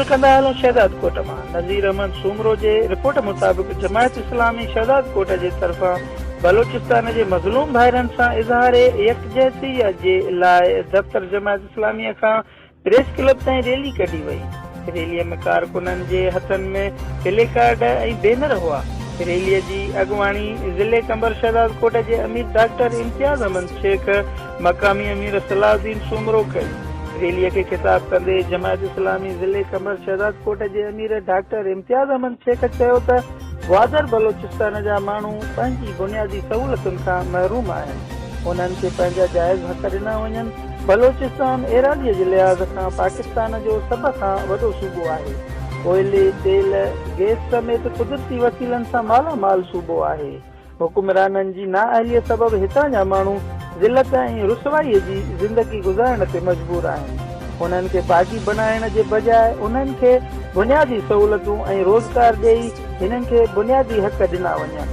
कंदा हलूं शहदाद कोट मां। नज़ीर अहमद सूमरो जे रिपोर्ट मुताबिक़ जमायत इस्लामी शहदाद कोट जे तरफ़ां बलोचिस्तान जे मज़लूम भाइरनि सां इज़हार यकजहतीअ जे लाइ दफ़्तर जमायत इस्लामीअ खां प्रेस क्लब ताईं रैली कढी वई। रैलीअ में कारकुननि जे हथनि में प्ले कार्ड ऐं बैनर हुआ। रैलीअ जी अॻुवाणी ज़िले कंबर शहदाद कोट जे अमीर डॉक्टर इम्तियाज़ अहमद शेख मक़ामी अमीर सलाहुद्दीन सूमरो कई। रैलीअ खे ख़िताब कंदे जमायत इस्लामी ज़िले कंबर शहदाद कोट जे अमीर डॉक्टर इम्तियाज़ अहमद शेख चयो त ग्वादर बलोचिस्तान जा माण्हू पंहिंजी बुनियादी सहूलियतुनि खां महरूम आहिनि। उन्हनि खे पंहिंजा जाइज़ हक़ ॾिना वञनि। बलोचिस्तान एराज़ीअ जे लिहाज़ खां पाकिस्तान जो सभ खां वॾो सूबो आहे। कोयले, तेल, गैस समेत कुदरती वसीलनि सां मालामाल सूबो आहे। हुकुमराननि जी नाअहलीअ सबबि हितां जा माण्हू ज़िलत ऐं रुसवाईअ जी ज़िंदगी गुज़ारण ते मजबूर आहिनि। उन्हनि खे बाग़ी बनाइण जे बजाए उन्हनि खे बुनियादी सहूलियतूं ऐं रोज़गार ॾेई हिननि खे बुनियादी हक़ ॾिना वञनि।